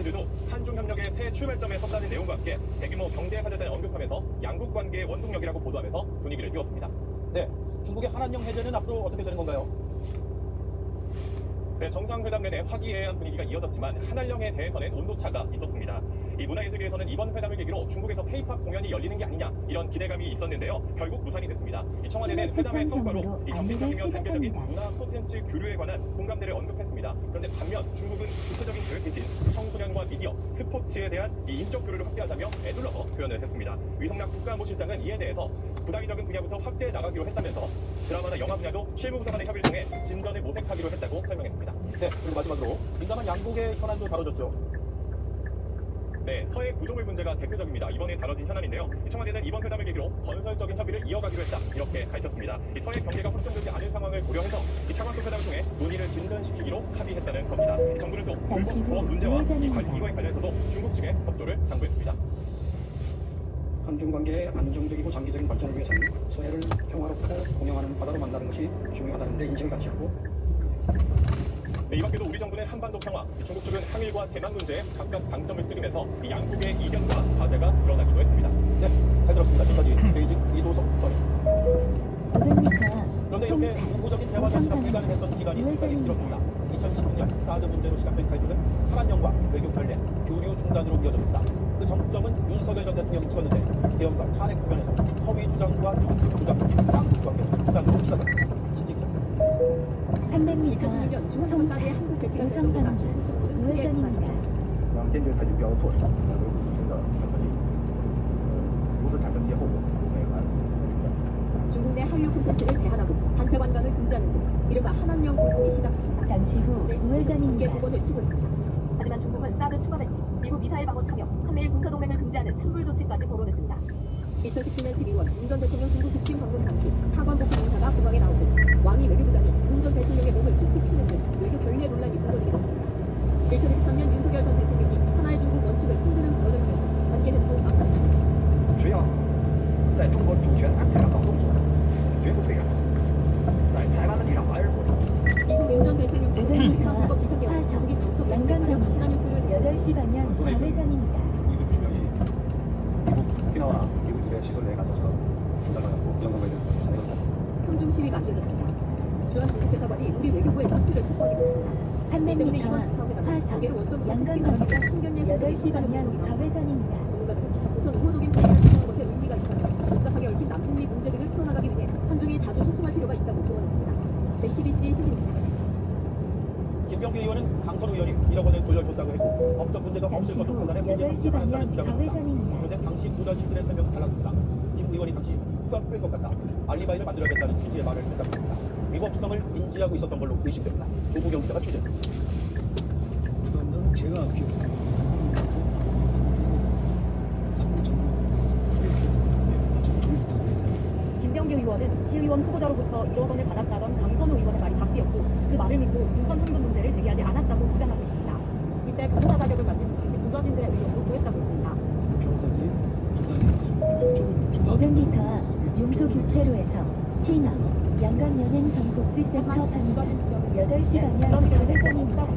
모두도 한중협력의 새 출발점에 섰다는 내용과 함께 대규모 경제 화제단을 언급하면서 양국 관계의 원동력이라고 보도하면서 분위기를 띄웠습니다. 네, 중국의 한한령 해제는 앞으로 어떻게 되는 건가요? 네, 정상회담 내내 화기애애한 분위기가 이어졌지만 한한령에 대해서는 온도차가 있었습니다. 이 문화예술계에서는 이번 회담을 계기로 중국에서 K-팝 공연이 열리는 게 아니냐 이런 기대감이 있었는데요. 결국 무산이 됐습니다. 이 청와대는 회담의 성과로 이 정기적이면 단계적인 문화 콘텐츠 교류에 관한 공감대를 언급했습니다. 그런데 반면 중국은 구체적인 계획 대신 청소년과 미디어, 스포츠에 대한 이 인적 교류를 확대하자며 애둘러서 표현을 했습니다. 위성락 국가안보실장은 이에 대해서 부담이 적은 분야부터 확대해 나가기로 했다면서 드라마나 영화 분야도 실무부서 간의 협의를 통해 진전을 모색하기로 했다고 설명했습니다. 네, 그리고 마지막으로 민감한 양국의 현안도 다뤄졌죠. 네, 서해 구조물 문제가 대표적입니다. 이번에 다뤄진 현안인데요. 청와대는 이번 회담을 계기로 건설적인 협의를 이어가기로 했다. 이렇게 밝혔습니다. 이 서해 경계가 확정되지 않은 상황을 고려해서 이 차관급 회담을 통해 논의를 진전시키기로 합의했다는 겁니다. 정부는 또 불법 부업 문제와 이거에 관련해서도 중국 측에 협조를 당부했습니다. 한중 관계의 안정적이고 장기적인 발전을 위해서는 서해를 평화롭고 공영하는 바다로 만드는 것이 중요하다는 데 인식을 같이 했고, 네, 이 밖에도 우리 정부는 한반도 평화, 중국 측은 항일과 대만 문제에 각각 방점을 찍으면서 이 양국의 이견과 과제가 드러나기도 했습니다. 네, 잘 들었습니다. 지금까지 베이징 이도석 선입니다. 500m 그런데 이렇게 우호적인 대화 자체가 불가능했던 기간이 순간이 길었습니다. 2019년 사드 문제로 시작된 갈등은 한한령과 외교 결례, 교류 중단으로 이어졌습니다. 그 정점은 윤석열 전 대통령이 찍었는데 대응과 탄핵 국면에서 허위 주장과 정치 주장, 양국 관계 중단으로 치닫았습니다. 진지 기자. 300m 2016년 중국 사드의 한국 배치가 결정되자 중국 정부는 크게 우회전입니다. 坚决采取必要的措施，来维护自身的安全利益，如此产生一些后果，我们也很 중국 내 한류 콘텐츠를 제한하고 단체 관광을 금지하는 등 이른바 한한령 공군이 시작됐습니다. 잠시 후 이제 우회전입니다. 공군을 쉬고 있습니다. 하지만 중국은 사드 추가 배치, 미국 미사일 방어 참여, 한미일 군사 동맹을 금지하는 산불 조치까지 거론했습니다. 2017년 12월 문 전 대통령 중국 국빈 방문 당시 차관복 공사가 국방에 나오고 왕이 외교부장이 문 전 대통령의 몸을 툭툭 치는 등 외교 결례 논란이 불거지게 됐습니다. 2023년 윤석열 전 대통령이 하나의 중국 원칙을 흔드는 발언을 하면서 관계는 더욱 악화됐습니다. 只要在中国主权安排上搞动作，绝不退让，在台湾问题上玩而不中。 미국 윤 전 대통령 측은 비상법원 비상계엄, 화성, 중국이 간첩 연구에 관한 가짜뉴스를 8시 방향 좌회전입니다. 중국 주명이 미국 오키나와 미국의 시설 내에 가서 분달받았고 그런 거에 대해서 잘해줬다. 평중 시위가 이어졌습니다. 주한 중국 대사관이 우리 외교부의 정치를 촉구하기도 했습니다. 300m 화성, 양강역입니다. 8시 방향 좌회전입니다. 전문가들은 우선 우호적인 분위기를 구성하는 것에 의미가 있다며 복잡하게 얽힌 남북미 문제들을 풀어나가기 위해 한중이 자주 소통할 필요가 있다고 조언했습니다. JTBC 신입니다. 김병기 의원은 강선 의원이 1억 원을 돌려줬다고 했고 법적 문제가 없을 잠시 것으로 후 판단해 문제 8시 삼지 않았다는 방향 주장을 했다. 좌회전입니다. 그런데 당시 보좌진들의 설명은 달랐습니다. 김 의원이 당시 후가 뺄것 같다, 알리바이를 만들어야겠다는 취지의 말을 했다고 했습니다. 위법성을 인지하고 있었던 걸로 의심됩니다. 조국영 기자가 취재했습니다. 그거는 제가 기억하는 김병기 의원은 시의원 후보자로부터 1억 원을 받았다던 강선우 의원의 말이 바뀌었고 그 말을 믿고 인선 환급 문제를 제기하지 않았다고 주장하고 있습니다. 이때 변호사 자격을 가진 당시 보좌진들의 의혹도 구했다고 했습니다. 변호사들이 판단이 500m 앞 용소 교차로에서 신항 양강연행 전국지센터 방면 8시 방향 좌회전입니다.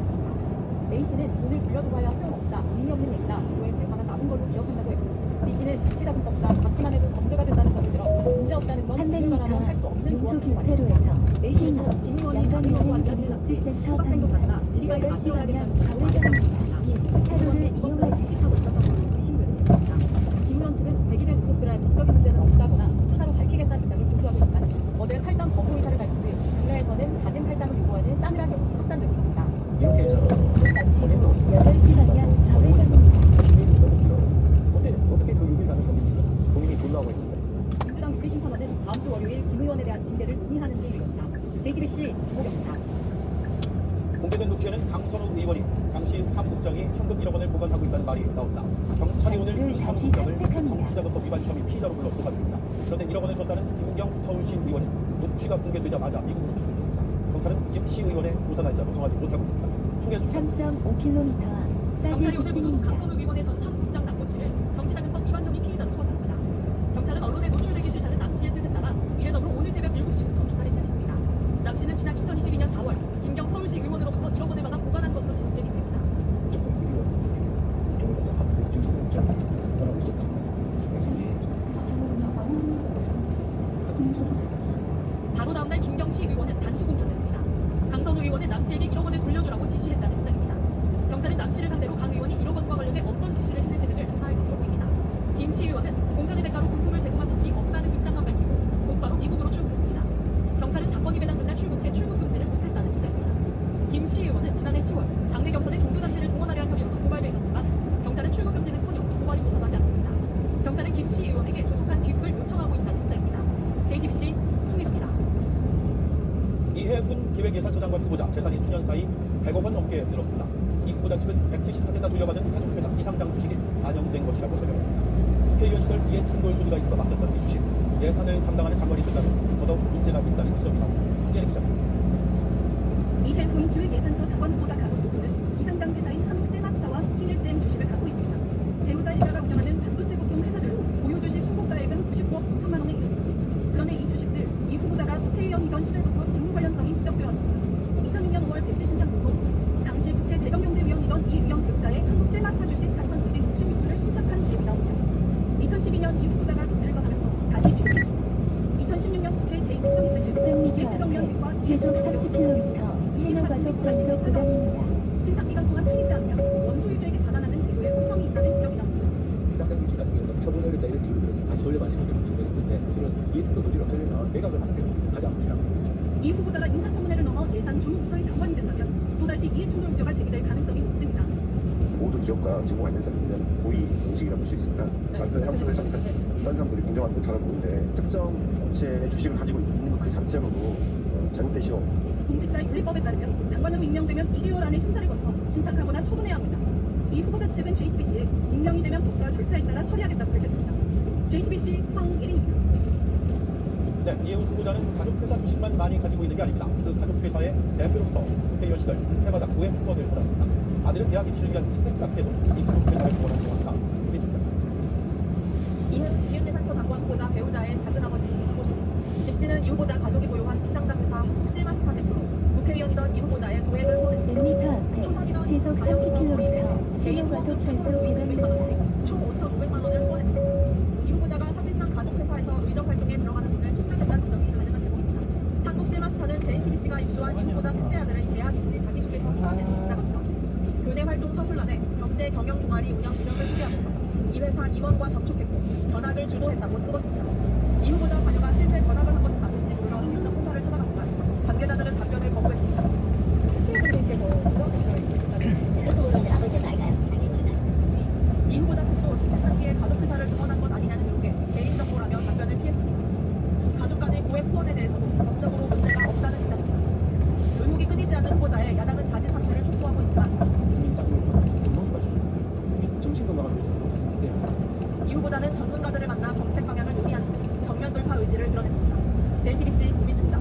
A씨는 돈을 빌려도 봐야 소용없다, 의미 없는 얘기다, 이후에 대화가 남은 걸로 기억한다고 했고 B씨는 정치자금법상 받기만 해도 범죄가 된다는 점을 들어 문제 없다는 건 300m 할수 없는 용소 조언을 교차로에서 A씨는 신항 김 의원이 박 의원과 양강연행 앉아있는 전국지센터 소각된 것 방면 같다, 일리가이를 8시 만들어야겠다는 방향 좌회전입니다. 차로를 이용하세요. 하고 있었던 걸로 의심을 했습니다. 김 의원 측은 제기된 의혹들에 법적인 문제는 없다거나 수사로 밝히겠다는 입장을 고수하고 있지만 어제 탈당 거부 의사를 밝힌 뒤 국내에서는 자진 탈당을 요구하는 싸늘한 여론이 확산되고 있습니다. 이렇게 해서 잠시 후 8시 방향 좌회전입니다. 어떻게 그 요구를 가는 겁니까? 고민이 불러하고 있는데. 민주당 윤리심판원은 다음 주 월요일 김 의원에 대한 징계를 논의하는 내용입니다. JTBC 김호경입니다. 공개된 녹취에는 강선우 의원이 당시 사무국장이 현금 1억 원을 보관하고 있다는 말이 나옵니다. 경찰이 오늘 그 다시 사무국장을 탐색합니다. 정치자금법 위반 혐의 피의자로 불러 조사 중입니다. 그런데 1억 원을 줬다는 김경 서울시 의원은 녹취가 공개되자마자 미국으로 출국했습니다. 경찰은 김 씨 의원의 조사 날짜도 정하지 못하고 있습니다. 송혜수 3.5km 앞까지 경찰이 오늘 무소속 직진입니다. 강선우 의원의 전 사무국장 남모 씨를 정치자금법 위반 혐의 피의자로 소환했습니다. 경찰은 언론에 노출되기 싫다는 남 씨의 뜻에 따라 이례적으로 오늘 새벽 7시부터 조사를 시작했습니다. 남 씨는 지난 2022년 4월 김경 서울시 의원으로부터 1억 원을 받아 보관한 것으로 집계됩니다. 시의원은 단수 공천됐습니다. 강성 의원은 남 씨에게 1억 원을 돌려주라고 지시했다는 입장입니다. 경찰은 남 씨를 상대로 강 의원이 1억 원과 관련해 어떤 지시를 했는지 등을 조사할 것으로 보입니다. 김 시의원은 공천의 대가로 금품을 제공한 사실이 없다는 입장만 밝히고 곧바로 미국으로 출국했습니다. 경찰은 사건이 배당된 날 출국해 출국 금지를 못했다는 입장입니다. 김 시의원은 지난해 10월 당내 경선에 종교단체를 동원하려 한 혐의로도 고발돼 있었지만 경찰은 출국 금지는커녕 고발이 무산하지 않았습니다. 경찰은 김 시의원에게 조속한 귀국을 요청하고 있다는 입장입니다. JTBC 송희수입니다. 이해훈 기획예산처장관 후보자 재산이 수년 사이 100억 원 넘게 늘었습니다. 이 후보자 측은 178대 다 돌려받은 가족회사 이상장 주식이 반영된 것이라고 설명했습니다. 국회의원 시절 이에 충돌 소지가 있어 맡겼던 이 주식 예산을 담당하는 장관이 된다면 더더욱 문제가 있다는 지적이 나옵니다. 김예리 기자입니다. 이해훈 기획예산처 장관 후보자 가족 부부는 기상장 회사인 한국실마스터와 TSM 주식을 갖고 있습니다. 배우자 일가가 운영하는 반도체 부품 회사들로 보유 주식 신고가액은 99억 5천만 원에 이릅니다. 그런데 이 주식들 이 후보자가 국회의원이던 시절부터 직무 관련성이 지적되어 왔습니다. 2006년 5월 백지신탁 보고 당시 국회 재정경제위원이던 이 의원 배우자의 한국실마스터 주식 4,266주를 신탁한 기록이 나옵니다. 2012년 이 후보자가 국회를 떠나면서 다시 취임했습니다. 2016년 국회 제200석 600m 기획재정위원직과 앞에 시속 30km 신호과속 단속 구간입니다. 신탁 기간 동안 팔리지 않으면 원소유주에게 받아나는 제도에 혼점이 있다는 지적이 나옵니다. 이상장 주식 같은 경우는 처분하겠다 이런 이유로 들어서 다시 돌려받는 경우가 있는데 사실은 이해충돌 논의를 없애려면 매각을 하는 게 가장 확실합니다. 이 후보자가 인사청문회를 넘어 예산 주무부처의 장관이 된다면 또다시 이해충돌 우려가 제기될 가능성이 높습니다. 모두 기업과 직무가 있는 사람들은 고위 공직이라고 볼 수 있습니다. 많은 향수를 하니까 다른 사람들이 공정하지 못하는 부분인데 특정 업체의 주식을 가지고 있는 그 자체로도 잘못되시오. 공직자 윤리법에 따르면 장관으로 임명되면 2개월 안에 심사를 거쳐 신탁하거나 처분해야 합니다. 이 후보자 측은 JTBC에 임명이 되면 법과 절차에 따라 처리하겠다고 밝혔습니다. JTBC 황예린입니다. 네, 이해훈 후보자는 가족회사 주식만 많이 가지고 있는 게 아닙니다. 그 가족회사의 대표로부터 국회의원 시절 해마다 9회 후원을 받았습니다. 아들은 대학 입시를 위한 스펙 쌓기에도 이 가족회사를 후원한 경우가 나왔습니다. 이해예산처 장관 후보자 배우자의 작은아버지 김모 씨. 김 씨는 이 후보자 가족이 보유한 비상장 회사 한국실마스터 대표로 국회의원이던 이 후보자의 도액을 후원했습니다. 100m 앞에 시속 30km 신호과속 단속 구간입니다. 총 5,500만 원을 후원했습니다. 이 후보자가 사실상 가족회사에서 의정 활동에 들어가는 돈을 촉발했다는 지적이 가능한 대목입니다. 한국실마스터는 JTBC가 입수한 이 후보자 셋째 아들의 대학 입시 자기소개서 포함된 문자갑니다. 교내 활동 서술란에 경제 경영 동아리 운영 기능을 소개하면서 이 회사 임원과 접촉했고 견학을 주도했다고 쓰것입니다. 이 후보자 자녀가 실제 견학을 한 것이 맞는지 물어 직접 회사를 찾아갔지만 관계자들은 답변을 거부했습니다. 실제분들께서 고등학교 시절 조사를 그것도 아버지는 알까요? 이 후보자 측도 신탁기에 가족회사를 등원한 것 아니냐는 의혹에 개인정보라며 답변을 피했습니다. 가족 간의 고액 후원에 대해서도 법적으로 문제가 없다는 입장입니다. 의혹이 끊이지 않는 후보자의 야당은 자진 사퇴를 촉구하고 있지만 정신 건강을 위해서 자신 사퇴해야 합니다. 이 후보자는 전문가들을 만나 정책 방향을 논의하는 등 정면 돌파 의지를 드러냈습니다. JTBC 고민주입니다.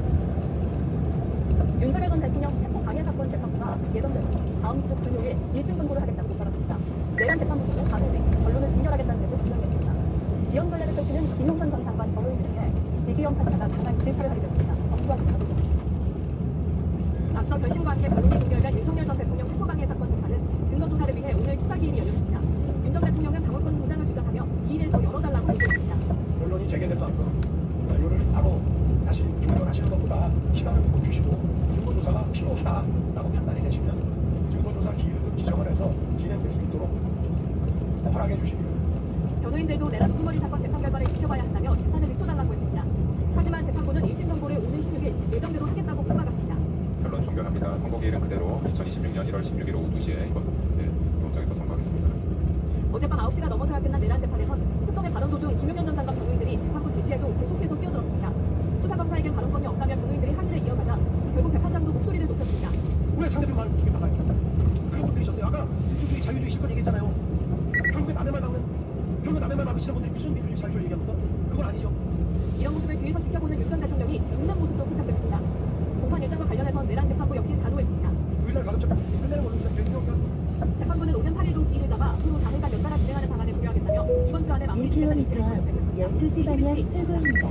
윤석열 전 대통령 체포 방해 사건 재판부가 예정대로 다음 주 금요일 1심 선고를 하겠다고 밝혔습니다. 내란 재판부도 4일 내 결론을 종결하겠다는 것을 분명했습니다. 지연 전략을 펼치는 김용선 전 장관 법원들에게 지기현 판사가 강한 질타를 하게 됐습니다. 정수하고 사도입니다. 앞서 결심과 함께 결론이 종결된 윤석열 전 대통령 체포 방해 사건 재판은 증거 조사를 위해 오늘 추가 기일이 열렸습니다. 윤 전 대통령은 방어권 동장을 주장하며 기일을 더 열어달라고 요구했습니다. 언론이 제기됐던 이거를 바로 다시 종결하시는 것보다 시간을 두고 주시고 증거조사가 필요하다라고 판단이 되시면 증거조사 기일을 좀 지정을 해서 진행될 수 있도록 좀 허락해 주시기를. 변호인들도 내란 우두머리 사건 재판 결과를 지켜봐야 한다며 재판을 늦춰달라고 했습니다. 하지만 재판부는 1심 선고를 오는 16일 예정대로 하겠다고 꼽아갔습니다. 결론 종결합니다. 선고 기일은 그대로 2026년 1월 16일 오후 2시에 이번 법정에서 선고하겠습니다. 어젯밤 9시가 넘어서야 끝난 내란 재판에선 특검의 발언 도중 김용현 전 장관 변호인들이 재판부 제지에도 계속해서 끼어들었습니다. 수사검사에게 발언권이 없다며 변호인들이 항의를 이어가자 결국 재판장도 목소리를 높였습니다. 왜 상대편 말을 어떻게 막아요? 그런 분들이 있었어요. 아까 민주주의 자유주의 실권 얘기했잖아요. 결국에 남의 말 막으시는 분들이 무슨 민주주의 자유주의 얘기합니까? 그건 아니죠. 이런 모습을 뒤에서 지켜보는 윤 전 대통령이 웃는 모습도 포착됐습니다. 공판 일정과 관련해서 내란 재판부 역시 단호했습니다. 우리나라 가급적 끝내는 걸로 그냥 결승하니까 재판부는 오는 8일도 기일을 잡아 앞으로 4일간 연달아 진행하는 방안을 고려하겠다며 이번 주 안에 마무리 진행하는 1km 앞 12시 방향 출구입니다.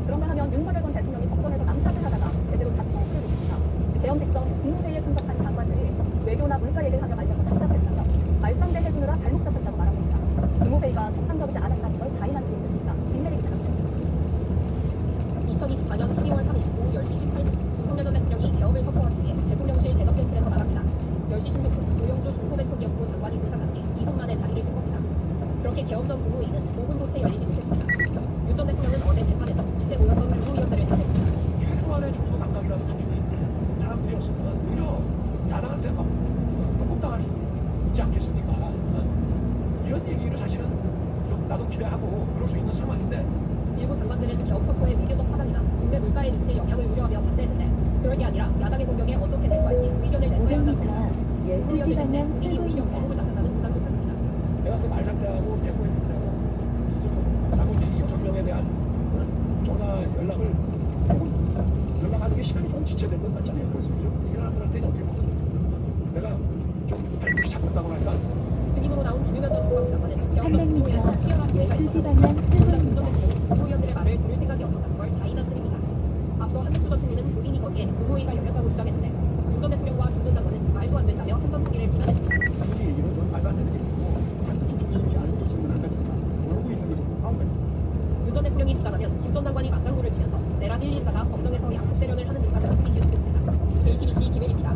그런가 하면 윤석열 전 대통령이 법정에서 남탓을 하다가 제대로 다친 듯 보입니다. 개헌 직전 국무회의에 참석한 장관들이 외교나 물가 얘기를 하며 말려서 답답했다며 말상대 해주느라 발목 잡혔다고 말합니다. 국무회의가 정상적이지 않았다는 걸 자인하는 분이었습니다. 김대리 기자입니다. 2024년 12월 3일 계엄 전 국무회의는 5분도 채 열리지 못했습니다. 윤 전 대통령은 어제 재판에서 그때 모였던 국무위원들을 탄핵했습니다. 최소한의 정도 감각이라도 갖추고 있는 사람들이었으면 오히려 야당한테 막 협박당할 수 있지 않겠습니까? 이런 얘기를 사실은 좀 나도 기대하고 그럴 수 있는 상황인데 일부 장관들은 계엄 척도의 비교적 파장이나 국내 물가에 미칠 영향을 우려하며 반대했는데 그럴 게 아니라 야당의 공격에 어떻게 대처할지 의견을 내서야 한다고 500m 12시 방향 국민이 오히려 공격을 출구입니다. 잡는다는 주장도 폈습니다. 내가 그 말상대하고 대꾸해 주려고 나머지 6명에 대한 전화 연락을 조금 연락하는 게 시간이 좀 지체된 건 맞잖아요. 그래서 이 사람들한테 어떻게 보면 내가 좀 발목이 잡혔다고 할까? 증인으로 나온 김유관 전 국방부 장관은 계엄 전 300m 국무회의에서 치열한 기회가 12시 있었다. 방향 윤 출구입니다. 전 대통령은 국무위원들의 말을 들을 생각이 없었다는 걸 자인한 셈입니다. 앞서 한덕수 전 총리는 본인이 거기에 국무회의가 열렸다고 주장했는데 윤 전 대통령과 김 전 장관은 말도 안 된다며 한전 총리를 비난했습니다. 이 얘기는 좀 말도 안 되는 얘기고 한두 총리님이 알고 계시는 건 한 가지지만 모르고 있는 게 지금 9가지. 윤 전 대통령이 주장하면 김 전 장관이 맞장구를 치면서 내란 1, 2자가 법정에서 양속 대련을 하는 듯한 모습이 계속됐습니다. JTBC 김혜리입니다.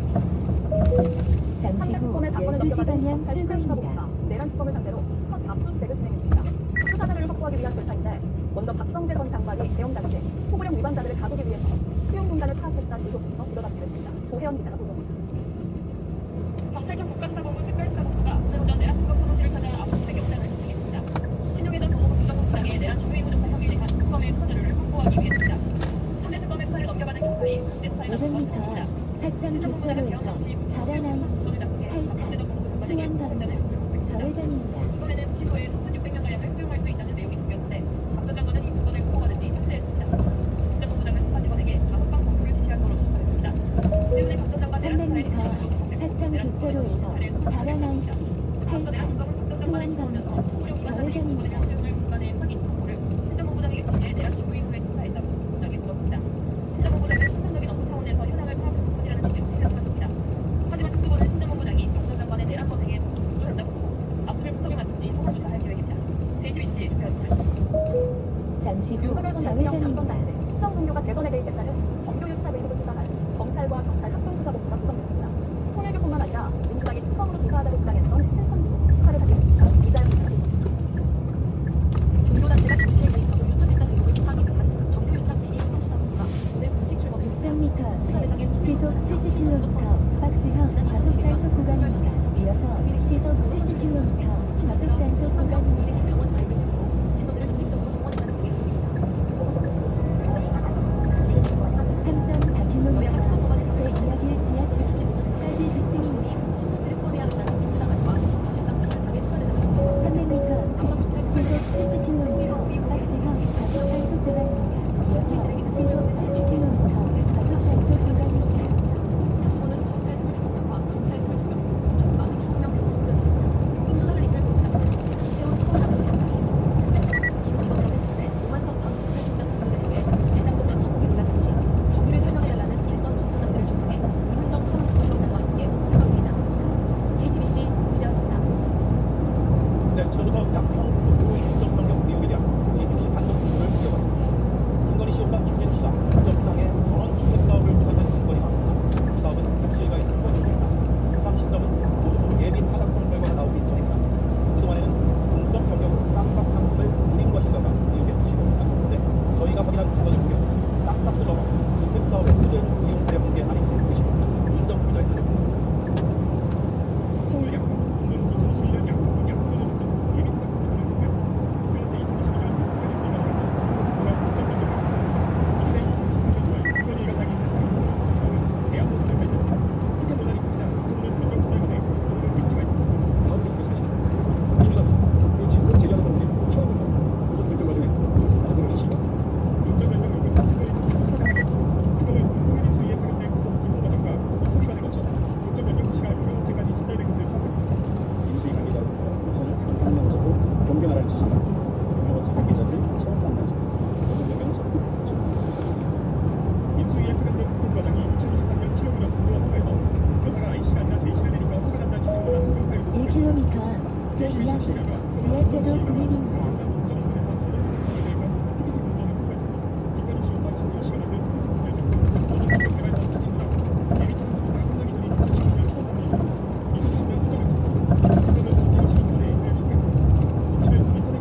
잠시 후 12시 방향 출구입니다. 내란 특검을 상대로 첫 압수수색을 진행했습니다. 수사 자료를 확보하기 위한 절차인데 먼저 박성재 전 장관이 계엄 당시에 포고령 위반자들을 가두기 위해서 수용공간을 파악했다는 의혹부터 묻어나기로 했습니다. 조혜연 기자가 보도합니다. 경찰청 국가수사본부 특별수사본부가 오늘 오전 내란 특검 사무실을 찾아 압수수색 영장을 집행했습니다. 신용회 전 법무부 국정본부장의 내란 추후의 무정차 혐의에 대한 특검의 수사 자료를 확보하기 위해서입니다. 3대 특검의 수사를 넘겨받은 경찰이 강제 수사에 나선 건 500m 처음입니다. 사창 교차로에서 다라나이시 8타 수원방면 좌회전입니다. 이번에는 구치소에 3,600명가량을 수용할 수 있다는 내용이 담겼는데 박 전 장관은 이 문건을 보고받은 뒤 삭제했습니다. 신정본부장은 수사 직원에게 5방 검토를 지시한 거로 조사했습니다. 때문에 박 전 장관 내란 수사에 핵심을 300m 사창 교차로에서 다라나이시 8타 수원방면 좌회전입니다. 수용을 국간의 확인 확보를 신정본부장에게 지시해 내란 추후 이후에 조사했다고 도장에 적었습니다. 신정본부장은 통상적인 업무 차원에서 현황을 파악한 것뿐이라는 취지로 해명했습니다. 하지만 특수본은 신정본부장이 박 전 장관의 내란법 행위에 적극 동조한다고 보고 압수를 분석을 마친 뒤 소환 조사할 계획입니다. JTBC 조현입니다. 잠시 후 윤석열 전 대통령 당선 좌회전입니다. 당시 특정 종교가 대선에 개입됐다는 정교유착 의혹을 수사할 검찰과 경찰 합동수사본부가 구성됐습니다. 통일교뿐만 아니라 민주당이 특검으로 조사하자고 주장했던 신선지도 수사를 하게 됐습니다. 이자연 기자가 종교단체가 정치에 개입하고 유착했다는 의혹을 수사하기 위한 정교유착 비리수사 수사본부가 오늘 공식 출범했습니다. 600m 시속 70km 박스형 과속 단속 구간입니다. 이어서 시속 70km 과속 단속 구간입니다. 병원 가입을 계기로 신도들을 조직적으로 동원한다는 계획입니다. 3.4km 제2길 지하철까지 직진입니다. 신천지를 포함해야 한다는 민주당 안과 사실상 비슷하게 수사 대상을 놓치고 300m 시속 70km 박스형 과속 단속 구간입니다. 이어서 시속 70km 과속 단속 구간입니다. 수원은 검찰 25명과 경찰 22명, 총 46명 규모로 꾸려졌습니다. 수사를 이끌 본부장은 이태원 서울남부 지역장에 임명했습니다. 김 지검장은 최근에 오만석 전 검찰총장 직무에 대해 대장동 박정국이 논란 당시 경위를 설명해달라는 일선 검사장들의 설명에 이문정 서울남부 지검장과 함께 공감되지 않습니다. JTBC 이자연입니다. 네, 지금부터 양평 고속도로 중점 변경 의혹에 대한 JTBC 단독 보도를 이어가겠습니다. 김건희 씨와 김진우 씨가 중점당의 전원주택 사업을 구상한 사건이 나왔습니다. 이 사업은 객실과 있는 수건입니다. 부상 시점은 고속도로 예비 타당성 결과가 나오기 전입니다. 그동안에는 중점 변경으로 땅값 상승을 노린 것인가가 의혹의 중심이었습니다. 그런데 저희가 확인한 문건을 보면 땅값을 넘어 주택 사업에 그대로 이용되려 한 게 아닌지 의심입니다. 윤정주 기자의 해석입니다. 서울 양평고속도로는 2021년 양평군 양서면으로부터 예비 타당성 구상을 공개했습니다. 그런데 2022년 윤석열이 수행하면서 고속도로가 중점 변경을 공개했습니다. 이듬해 2013년 9월 김건희 일가당이 있는 당선으로 고속도로는 대안 노선을 발표했습니다. 특혜 논란이 커지자 고속도로는 변경 구상인에 고속도로는 일치가 있습니다. 다음 댓글 사실 민주당 그리고 지금 제기하는 사람들이 처음부터 고속 결정 과정에 과도를 지시죠. 중점 변경 의혹은 특검이 특검 수사 대상이었습니다. 특검은 윤석열 인수위에 관련된 국토부 김포과정과 국토부 서기관을 거쳐 중점 변경 지시가 유효업체까지 전달된 것을 파악했습니다. 인수위 관계자로부터 우선을 다른 상명으로 변경하라는 지시가 유효업체 관계자들이 처음 만난 적이었습니다. 모든 변경은 적극 준비했습니다. 인수위에 관련된 국토부 과정이 2023년 7월 9일 국토와 통과해서 여사가 I씨가 아니라 J씨를 내니까 화가 난다는 취지로 한 공경 파일도 1km 제2길 지하제도 진입입니다. 인수위는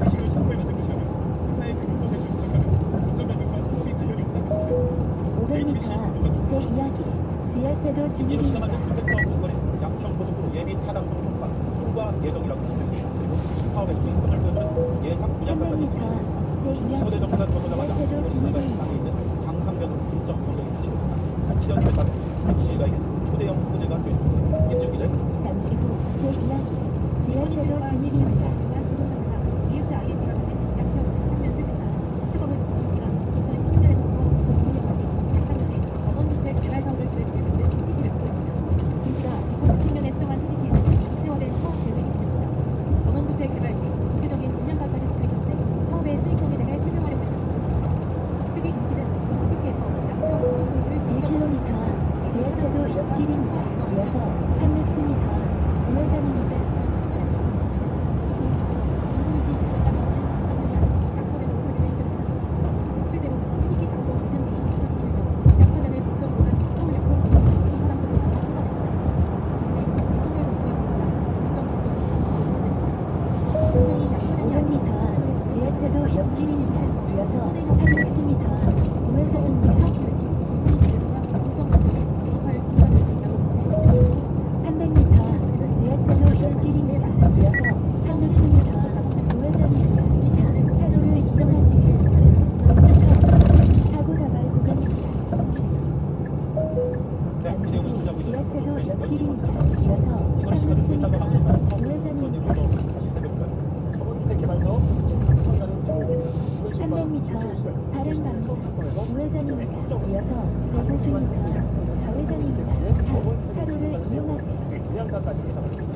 이로 시가 만든 주택사업 공간의 양평고속도로 예비 타당성 평가 통과 예정이라고 적혀있습니다. 그리고 사업의 수익성을 보여주는 예상 분양가까지 300m 제2항 서대 정부가 들어서자마자 지하철로 서울시가 진입입니다. 방에 있는 강상면으로 공정 변경이 추진됐습니다. 7년 됐다면 시일가에게 초대형 호재가 될 수 있었습니다. 김지훈 기자의 보도. 잠시 후 제2항 지하철로 진입입니다. ESIND가 가진 양평 강상면 회사입니다. 특검은 김씨가 2016년에서부터 2020년까지 강상면에 전원주택 개발 사업을 계획에 만든 PPT를 갖고 있습니다. 김씨가 2020년에 수정한 PPT에는 구체화된 사업 계획이 있습니다. 전원주택 개발 시 구체적인 분양가까지 적혀 있었는데 사업의 수익성에 대해 설명하려고 했던 것입니다. 특히 김씨는 이 PPT에서 양평 고속도로를 1km 지하철로 옆길입니다. 이어서 310m 우회전입니다. 실제로 PPT 작성 이듬해인 2021년 양서면을 중점으로 한 서울 양평 고속도로 예비 타당성 조사가 통과됐습니다. 이후에 윤석열 정부가 들어서자 공정 변경이 추진됐습니다. 공정이 양서면이 아닌 500m 지하철로 옆길입니다. 이어서 310m 우회전입니다. 사업 계획이 공정 시대보다 공정 변경에 개입할 이유가 될 수 있다고 의심해 진행했습니다. 300m 지하철로 옆길입니다. 이어서 310m 우회전입니다. 차로를 이동하세요. 사고 다발 구간입니다. 네, 잠시 내용을 후 주장하고 있습니다. 지하철로 옆길입니다. 이어서 이번 시간 310m 우회전입니다. 우회전입니다. 다시 살펴볼까요? 전원주택 개발 사업 추진 확정이라는 제목입니다. 300m 다른 방향 우회전입니다. 이어서 150m 좌회전입니다. 차로를 이용하세요. 분양가까지 예상했습니다.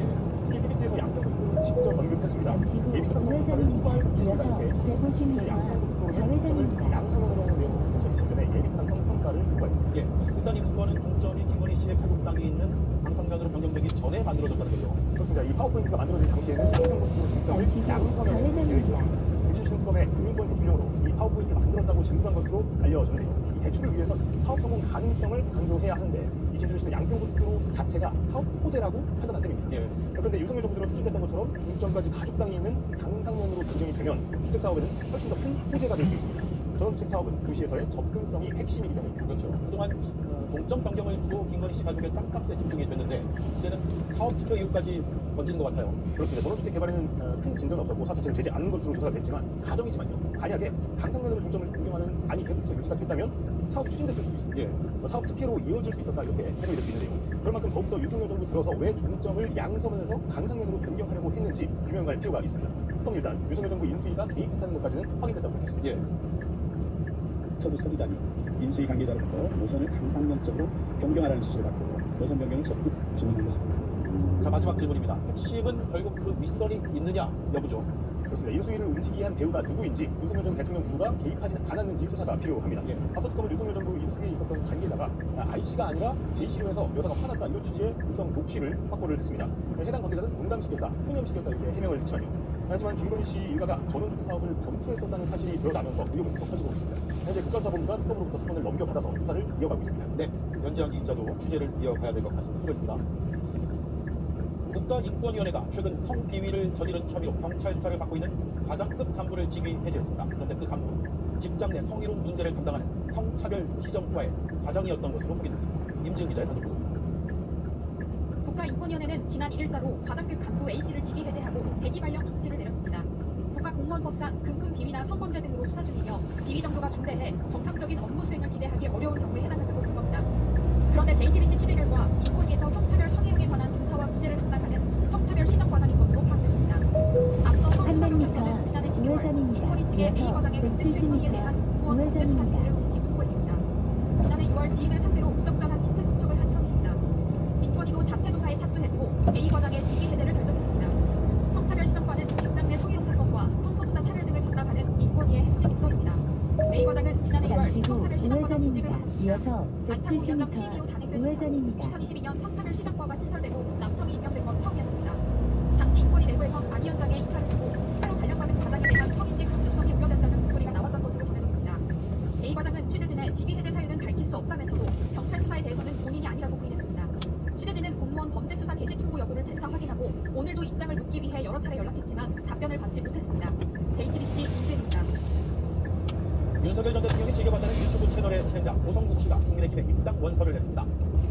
특히 PPT에서 양평고속도로를 직접 언급했습니다. 잠시 후 예비 타당성 우회전입니다. 이어서 150m 좌회전입니다. 양성으로 내용 2020년에 예비 타당성 평가를 요구했습니다. 예, 일단 이 문건은 중점이 김건희 씨의 가족 땅이 있는 강상면으로 변경되기 전에 만들어졌다는 거죠. 그렇습니다. 이 파워포인트가 만들어질 당시에는 양평고속도로 중점을 잠시 후 양성에 좌회전입니다. 유진신특검의 금융권 대출용으로 이 파워포인트를 만들었다고 진술한 것으로 알려졌는데요. 이 대출을 위해서 사업 성공 가능성을 강조해야 하는데 이 김준호 씨는 양평고속도로 자체가 사업 호재라고 판단한 셈입니다. 예. 그런데 윤석열 정부 들어 추진됐던 것처럼 중점까지 가족 땅이 있는 강상면으로 변경이 되면 주택 사업에는 훨씬 더 큰 호재가 될 수 있습니다. 전원주택 사업은 도시에서의 접근성이 핵심이기 때문입니다. 그렇죠. 그동안 종점 변경을 두고 김건희 씨 가족의 땅값에 집중이 됐는데 이제는 사업 지표 이후까지 번지는 것 같아요. 그렇습니다. 전원주택 개발에는 큰 진전은 없었고 사업 자체는 되지 않는 것으로 조사가 됐지만 가정이지만요. 만약에 강상면으로 중점을 변경하는 안이 계속해서 유지가 됐다면 사업이 추진됐을 수도 있습니다. 예. 사업 특혜로 이어질 수 있었다 이렇게 해석이 될 수 있는데요. 그럴 만큼 더욱더 윤석열 정부 들어서 왜 종점을 양서면에서 강상면으로 변경하려고 했는지 규명할 필요가 있습니다. 그럼 일단 윤석열 정부 인수위가 개입했다는 것까지는 확인됐다고 보겠습니다. 예. 서부 서기단이 인수위 관계자로부터 노선을 강상면 쪽으로 변경하라는 지시를 받고 노선 변경을 적극 주문한 것입니다. 자, 마지막 질문입니다. 핵심은 결국 그 윗선이 있느냐 여부죠. 그렇습니다. 인수위를 움직이게 한 배우가 누구인지 윤석열 전 대통령 부부가 개입하지 않았는지 수사가 필요합니다. 예. 앞서 특검은 윤석열 정부 인수위에 있었던 관계자가 I씨가 아니라 J씨로 해서 여사가 화났다 이런 취지의 음성 녹취를 확보를 했습니다. 해당 관계자는 농담식이었다, 후념식이었다 이렇게 해명을 했지만요. 하지만 김건희 씨 일가가 전원주택 사업을 검토했었다는 사실이 드러나면서 의혹은 더 커지고 있습니다. 현재 국가수사본부가 특검으로부터 사건을 넘겨받아서 수사를 이어가고 있습니다. 네, 연재환 기자도 취재를 이어가야 될 것 같습니다. 수고했습니다. 국가인권위원회가 최근 성비위를 저지른 혐의로 경찰 수사를 받고 있는 과장급 간부를 직위 해제했습니다. 그런데 그 간부 직장 내 성희롱 문제를 담당하는 성차별 시정과의 과장이었던 것으로 확인됐습니다. 임지은 기자의 단독 보도. 국가인권위원회는 지난 1일자로 과장급 간부 A씨를 직위 해제하고 대기 발령 조치를 내렸습니다. 국가공무원법상 금품 비위나 성범죄 등으로 수사 중이며 비위 정도가 중대해 정상적인 업무 수행을 기대하기 어려운 경우에 해당한다고 본 겁니다. 그런데 JTBC 취재 결과 인권위에서 성차별 성희롱에 관한 조사와 구제를 담당하는 성차별 시정 과장인 것으로 파악됐습니다. 앞서 서울수사경찰서는 지난해 12월 우회전입니다. 인권위 측의 A 과장의 등등 행위에 대한 공무원 범죄 수사 지시를 공식 통보했습니다. 지난해 6월 지인을 상대로 부적절한 신체 접촉을 한 혐의입니다. 인권위도 자체 조사에 착수했고 A 과장의 직위 해제를 결정했습니다. 성차별 시정과는 직장 내 성희롱 사건과 성소수자 차별 등을 전담하는 인권위의 핵심 부서입니다. A 과장은 지난해 1월 잠시 후 성차별 시정과가 보직을 우회전입니다. 받았습니다. 이어서 안창호 위원장 170m 취임 이후 단행된 우회전입니다. 2022년 성차별 시정과가 신설되고 남성이 임명된 건 처음이었습니다. 당시 인권위 내부에선 안 위원장의 인사를 두고 새로 발령받은 과장에 대한 성인지 감수성이 우려된다는 목소리가 나왔던 것으로 전해졌습니다. A 과장은 취재진의 직위 해제 사유는 밝힐 수 없다면서도 경찰 수사에 대해서는 본인이 아니라고 부인했습니다. 취재진은 공무원 범죄 수사 개시 통보 여부를 재차 확인하고 오늘도 입장을 묻기 위해 여러 차례 연락했지만 답변을 받지 못했습니다. JTBC 임지은입니다. 윤석열 전 대통령이 지켜봤다는 유튜브 채널의 진행자 고성국 씨가 국민의힘에 입당 원서를 냈습니다.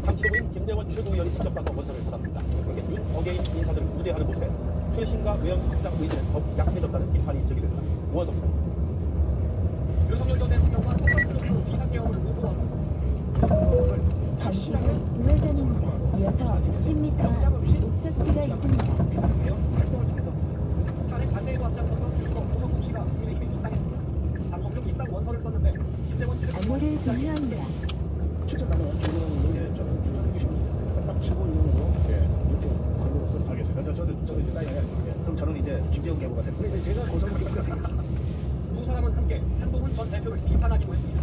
당치도부인 김대원 최고위원이 직접 가서 원서를 받았습니다. 그렇게 윤 어게인 인사들을 우대하는 모습에 쇄신과 외연 확장 의지는 더욱 약해졌다는 비판이 제기됩니다. 우원석입니다. 윤석열 전 대통령과 똑같은 비상계엄을 요구하고 잠시만요. 우회전입니다. 이어서 10m 목적지가 있습니다. 탄핵 반대에도 앞장섰던 유튜버 고성국 씨가 국민의힘에 입당했습니다. 방송 중 입당 원서를 썼는데 김재원 안내를 종료합니다. 출전하는 김대원님이 좀 추천해 주시면 되겠어요. 딱 최고위원으로 이렇게 광고로서 알겠습니다. 저도 이제 사인해야 돼요. 그럼 저는 이제 김재원 계보가 되고 이제 제가 고성국이가 되겠습니다. 두 사람은 함께 한동훈 전 대표를 비판하기도 했습니다.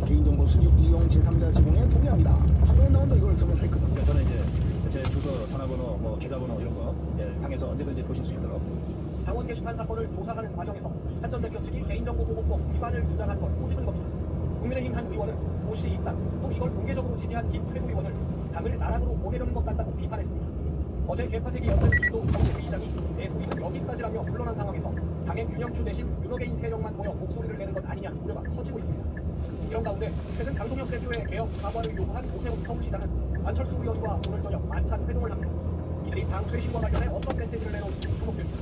개인정보 수집 이용 제3자 제공에 동의합니다. 한동훈 나온도 이걸 쓰면 됐거든요. 저는 이제 제 주소, 전화번호, 뭐 계좌번호 이런 거 당에서 언제든지 보실 수 있도록. 당원 게시판 사건을 조사하는 과정에서 한 전 대표 측이 개인정보보호법 위반을 주장한 걸 꼬집은 겁니다. 국민의힘 한 의원은 고씨 입당 또 이걸 공개적으로 지지한 김 최고위원을 당을 나락으로 보내려는 것 같다고 비판했습니다. 어제 개파색이 옅은 김도 정책위의장이 내 소리는 여기까지라며 물러난 상황에서 당의 균형추 대신 윤어게인 세력만 모여 목소리를 내는 것 아니냐 우려가 커지고 있습니다. 이런 가운데 최근 장동혁 대표의 개혁 사과를 요구한 오세훈 서울시장은 안철수 의원과 오늘 저녁 만찬 회동을 합니다. 이들이 당 쇄신과 관련해 어떤 메시지를 내놓을지 주목됩니다.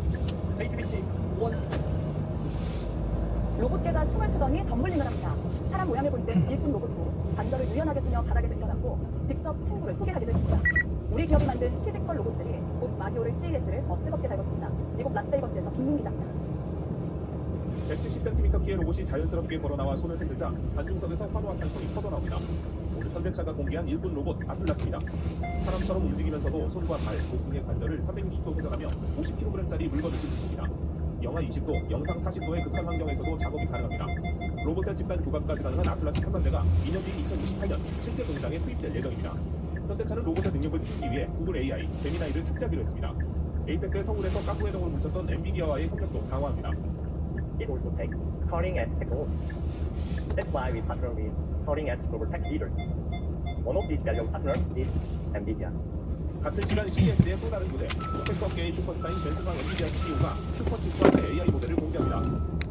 JTBC 우원수입니다. 로봇계가 춤을 추더니 덤블링을 합니다. 사람 모양을 본 듯 일꾼 로봇도 관절을 유연하게 쓰며 바닥에서 일어났고 직접 친구를 소개하기도 했습니다. 우리 기업이 만든 피지컬 로봇들이 곧 마리오를 CES를 더 뜨겁게 달궜습니다. 미국 라스베이거스에서 김민 기자입니다. 170cm 키의 로봇이 자연스럽게 걸어나와 손을 흔들자 관중석에서 환호한 찬성이 터져나옵니다. 오늘 현대차가 공개한 일군 로봇 아틀라스입니다. 사람처럼 움직이면서도 손과 발, 목 등의 관절을 360도 회전하며 50kg짜리 물건을 들 수 있습니다. 영하 20도, 영상 40도의 극한 환경에서도 작업이 가능합니다. 로봇의 집단 교감까지 가능한 아틀라스 3만 대가 2년 뒤인 2028년 실제 공장에 투입될 예정입니다. 현대차는 로봇의 능력을 키우기 위해 구글 AI, 제미나이를 탑재하기로 했습니다. 에이펙 때 서울에서 까꾸 회동을 뭉쳤던 엔비디아와의 협력도 강화합니다. It also takes cutting-edge technology. That's why we partner with cutting-edge global tech leaders. One of these valuable partners is NVIDIA. 같은 시간 CES의 또 다른 무대, 테크업계의 슈퍼스타인 젠슨왕 엔비디아 CEO가 슈퍼칩과 AI 모델을 공개합니다.